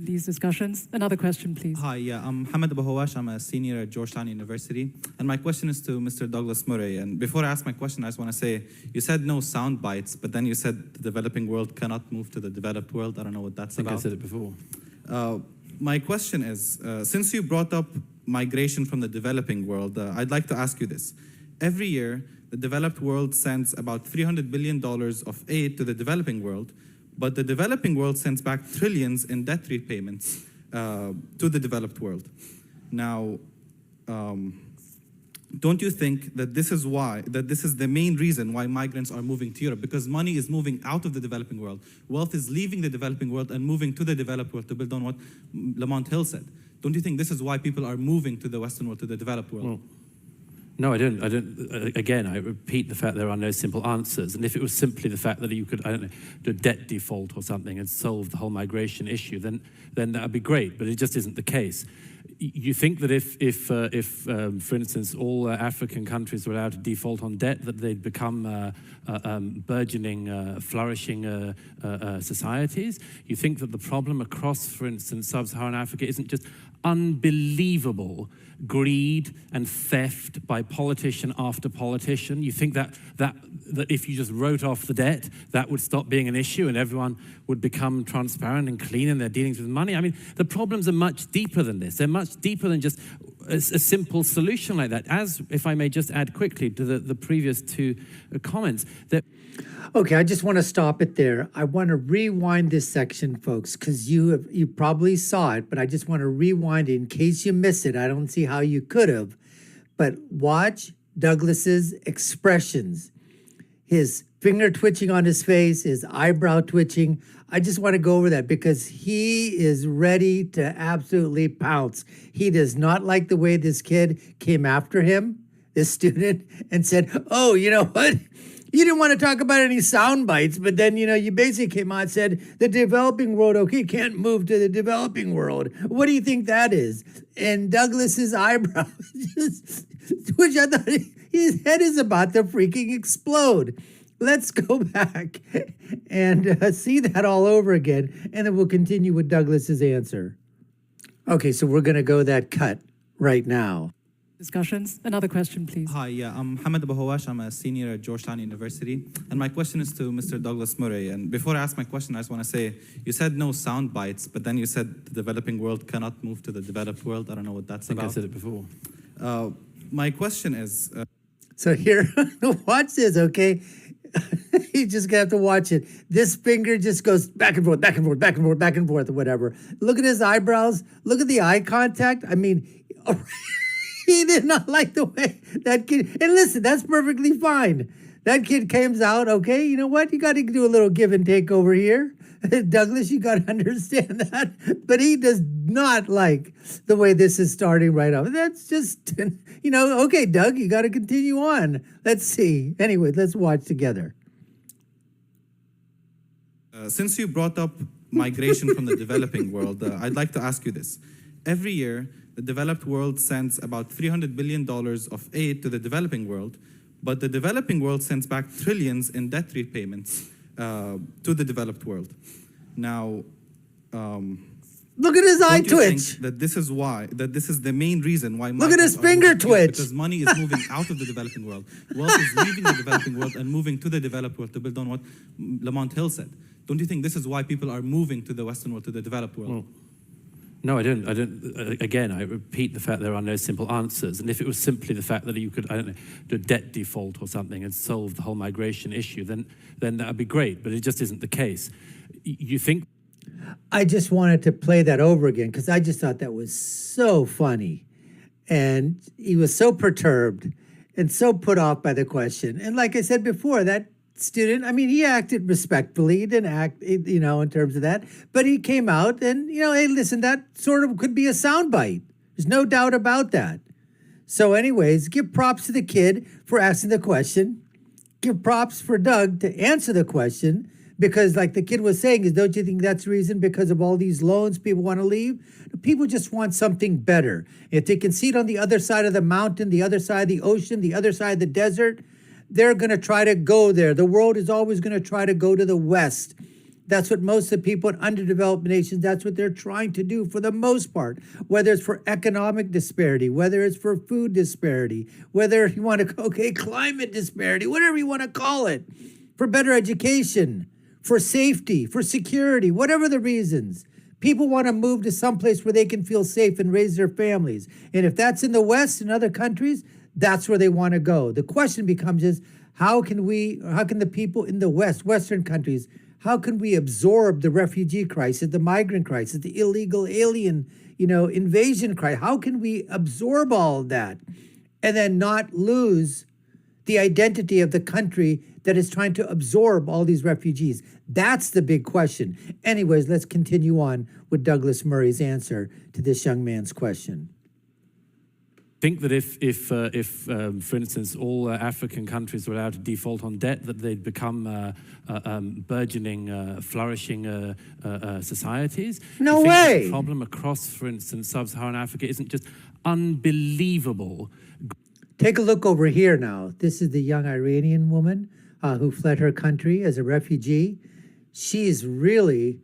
in these discussions. Another question, please. Hi, I'm Hamad Abu Hawash. I'm a senior at Georgetown University. And my question is to Mr. Douglas Murray. And before I ask my question, I just want to say, you said no sound bites, but then you said the developing world cannot move to the developed world. I don't know what that's about. I said it before. My question is, since you brought up migration from the developing world, I'd like to ask you this. Every year, the developed world sends about $300 billion of aid to the developing world, but the developing world sends back trillions in debt repayments to the developed world. Now, don't you think that this is the main reason why migrants are moving to Europe? Because money is moving out of the developing world. Wealth is leaving the developing world and moving to the developed world to build on what Lamont Hill said. Don't you think this is why people are moving to the Western world, to the developed world? Well, no, I don't. Again, I repeat the fact there are no simple answers. And if it was simply the fact that you could, I don't know, do a debt default or something and solve the whole migration issue, then that would be great. But it just isn't the case. You think that if for instance, all African countries were allowed to default on debt, that they'd become burgeoning, flourishing societies? You think that the problem across, for instance, sub-Saharan Africa isn't just unbelievable greed and theft by politician after politician? You think that if you just wrote off the debt, that would stop being an issue and everyone would become transparent and clean in their dealings with money? I mean, the problems are much deeper than this. They're much deeper than just a simple solution like that. As, if I may just add quickly to the previous two comments, that Okay, I just want to stop it there. I want to rewind this section, folks, because you probably saw it, but I just want to rewind it in case you missed it. I don't see how you could have. But watch Douglas's expressions. His finger twitching on his face, his eyebrow twitching. I just want to go over that because he is ready to absolutely pounce. He does not like the way this kid came after him, this student, and said, oh, you know what? You didn't want to talk about any sound bites, but then, you basically came out and said, the developing world, okay, can't move to the developing world. What do you think that is? And Douglas's eyebrow just, which I thought his head is about to freaking explode. Let's go back and see that all over again, and then we'll continue with Douglas's answer. Okay, so we're going to go that cut right now. Discussions. Another question, please. Hi, I'm Hamad Abu Hawash. I'm a senior at Georgetown University. And my question is to Mr. Douglas Murray. And before I ask my question, I just want to say, you said no sound bites, but then you said the developing world cannot move to the developed world. I don't know what that's about. I said it before. My question is... So here, watch this, okay? You just have to watch it. This finger just goes back and forth, back and forth, back and forth, back and forth, or whatever. Look at his eyebrows. Look at the eye contact. I mean... He did not like the way that kid, and listen, that's perfectly fine. That kid comes out, okay, you know what? You got to do a little give and take over here. Douglas, you got to understand that. But he does not like the way this is starting right off. That's just, okay, Doug, you got to continue on. Let's see. Anyway, let's watch together. Since you brought up migration from the developing world, I'd like to ask you this. Every year, the developed world sends about $300 billion of aid to the developing world, but the developing world sends back trillions in debt repayments to the developed world. Now, look at his eye twitch. That this is the main reason why. Look at his finger twitch. Because money is moving out of the developing world. Wealth is leaving the developing world and moving to the developed world to build on what Lamont Hill said. Don't you think this is why people are moving to the Western world, to the developed world? Well, no, I don't. Again, I repeat the fact there are no simple answers. And if it was simply the fact that you could, I don't know, do a debt default or something and solve the whole migration issue, then that would be great. But it just isn't the case. You think... I just wanted to play that over again because I just thought that was so funny. And he was so perturbed and so put off by the question. And like I said before, that student, I mean, he acted respectfully. He didn't act, in terms of that. But he came out and, hey, listen, that sort of could be a soundbite. There's no doubt about that. So anyways, give props to the kid for asking the question. Give props for Doug to answer the question. Because like the kid was saying, don't you think that's the reason? Because of all these loans, people want to leave? People just want something better. If they can see it on the other side of the mountain, the other side of the ocean, the other side of the desert, they're going to try to go there. The world is always going to try to go to the west. That's what most of the people in underdeveloped nations, that's what they're trying to do for the most part, whether it's for economic disparity, whether it's for food disparity, whether you want to, climate disparity, whatever you want to call it, for better education, for safety, for security, whatever the reasons. People want to move to someplace where they can feel safe and raise their families. And if that's in the West and other countries, that's where they want to go. The question becomes is, how can the people in the West, Western countries, how can we absorb the refugee crisis, the migrant crisis, the illegal alien, invasion crisis? How can we absorb all of that and then not lose the identity of the country that is trying to absorb all these refugees? That's the big question. Anyways, let's continue on with Douglas Murray's answer to this young man's question. I think that if for instance, all African countries were allowed to default on debt, that they'd become burgeoning, flourishing societies. No I think way. The problem across, for instance, sub-Saharan Africa isn't just unbelievable. Take a look over here now. This is the young Iranian woman who fled her country as a refugee. She is really,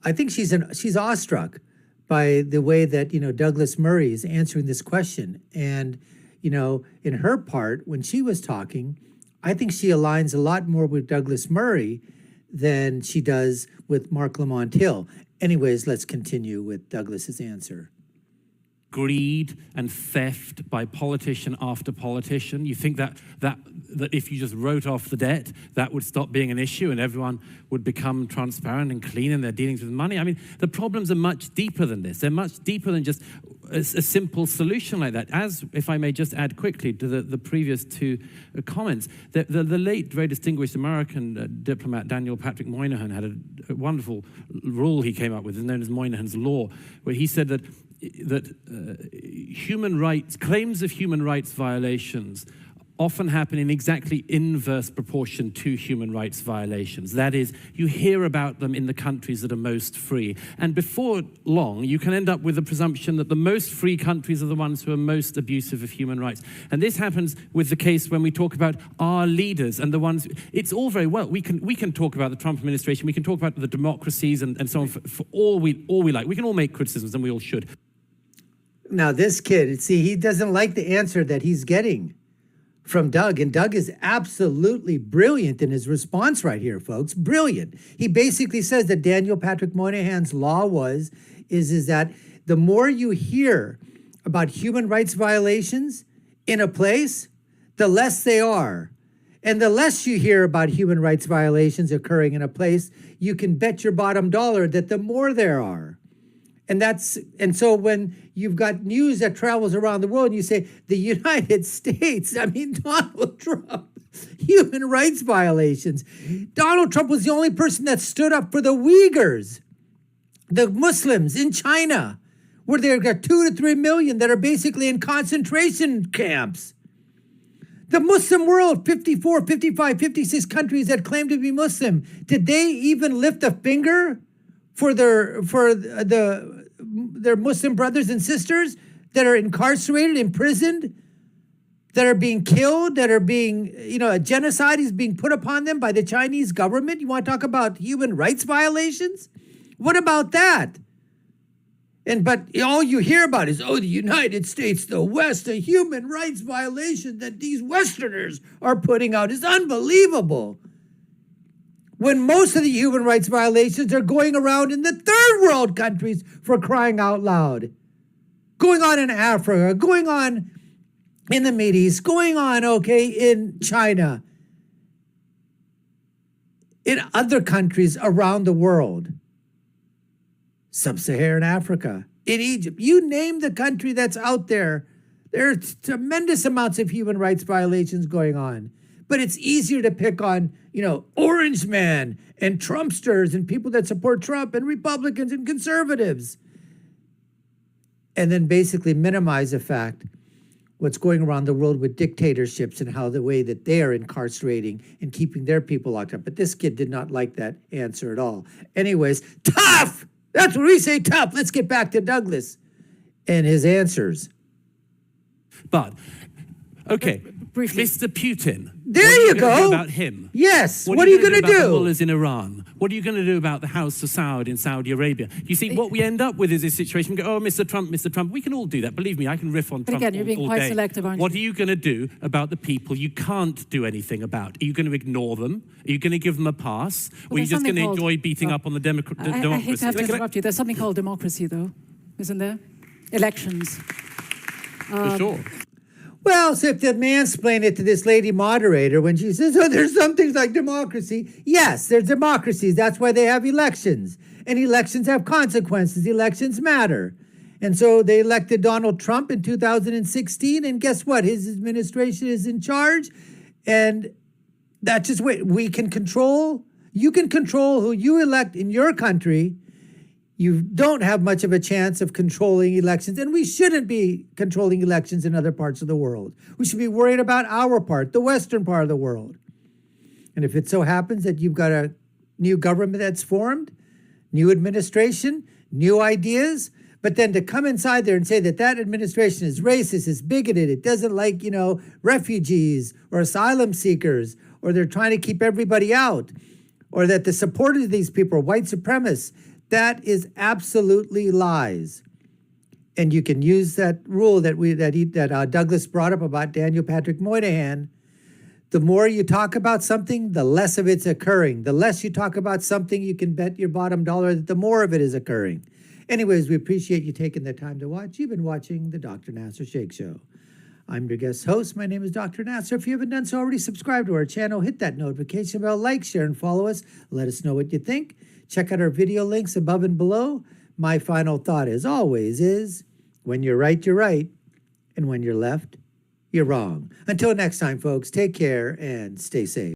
I think she's awestruck by the way that, Douglas Murray is answering this question. And, in her part, when she was talking, I think she aligns a lot more with Douglas Murray than she does with Mark Lamont Hill. Anyways, let's continue with Douglas's answer. Greed and theft by politician after politician. You think that if you just wrote off the debt, that would stop being an issue and everyone would become transparent and clean in their dealings with money? I mean, the problems are much deeper than this. They're much deeper than just a simple solution like that. As, if I may just add quickly to the previous two comments, the late, very distinguished American diplomat Daniel Patrick Moynihan had a wonderful rule he came up with, known as Moynihan's Law, where he said that human rights, claims of human rights violations often happen in exactly inverse proportion to human rights violations. That is, you hear about them in the countries that are most free. And before long, you can end up with a presumption that the most free countries are the ones who are most abusive of human rights. And this happens with the case when we talk about our leaders and the ones, it's all very well. We can talk about the Trump administration, we can talk about the democracies and so on for all we like. We can all make criticisms and we all should. Now, this kid, see, he doesn't like the answer that he's getting from Doug, and Doug is absolutely brilliant in his response right here, folks. Brilliant. He basically says that Daniel Patrick Moynihan's law is that the more you hear about human rights violations in a place, the less they are. And the less you hear about human rights violations occurring in a place, you can bet your bottom dollar that the more there are. And so when you've got news that travels around the world and you say, the United States, Donald Trump, human rights violations. Donald Trump was the only person that stood up for the Uyghurs, the Muslims in China, where they've got 2 to 3 million that are basically in concentration camps. The Muslim world, 54, 55, 56 countries that claim to be Muslim. Did they even lift a finger for their Muslim brothers and sisters that are incarcerated, imprisoned, that are being killed, that are being, a genocide is being put upon them by the Chinese government? You want to talk about human rights violations? What about that? But all you hear about is, the United States, the West, the human rights violation that these Westerners are putting out is unbelievable. When most of the human rights violations are going around in the third world countries, for crying out loud. Going on in Africa, going on in the Middle East, going on, in China, in other countries around the world. Sub-Saharan Africa, in Egypt, you name the country that's out there, there are tremendous amounts of human rights violations going on. But it's easier to pick on, Orange Man and Trumpsters and people that support Trump and Republicans and conservatives. And then basically minimize the fact what's going around the world with dictatorships and how the way that they are incarcerating and keeping their people locked up. But this kid did not like that answer at all. Anyways, tough! That's what we say, tough. Let's get back to Douglas and his answers. But, okay, Briefly. Mr. Putin, There you gonna do go. about him? Yes. What are you going to about the do? mullahs in Iran? What are you going to do about the House of Saud in Saudi Arabia? You see, what we end up with is this situation. We go, oh, Mr. Trump. We can all do that. Believe me, I can riff on But Trump again, you're being all quite day. selective, aren't What you? are you going to do about the people you can't do anything about? Are you going to ignore them? Are you going to give them a pass? Or are you there's just going to something enjoy beating up on the I hate democracy? to have to interrupt you. There's something called democracy, though, isn't there? Elections. For sure. Well, so if the mansplain it to this lady moderator when she says, oh, there's some things like democracy. Yes, there's democracies. That's why they have elections. And elections have consequences. Elections matter. And so they elected Donald Trump in 2016. And guess what? His administration is in charge. And that's just what we can control. You can control who you elect in your country. You don't have much of a chance of controlling elections, and we shouldn't be controlling elections in other parts of the world. We should be worried about our part, the Western part of the world. And if it so happens that you've got a new government that's formed, new administration, new ideas, but then to come inside there and say that that administration is racist, is bigoted, it doesn't like, refugees or asylum seekers, or they're trying to keep everybody out, or that the supporters of these people are white supremacists, that is absolutely lies. And you can use that rule that Douglas brought up about Daniel Patrick Moynihan. The more you talk about something, the less of it's occurring. The less you talk about something, you can bet your bottom dollar that the more of it is occurring. Anyways, we appreciate you taking the time to watch. You've been watching the Dr. Nasir Shaikh Show. I'm your guest host. My name is Dr. Nasir. If you haven't done so already, subscribe to our channel, hit that notification bell, like, share, and follow us. Let us know what you think. Check out our video links above and below. My final thought, as always, is when you're right, you're right. And when you're left, you're wrong. Until next time, folks, take care and stay safe.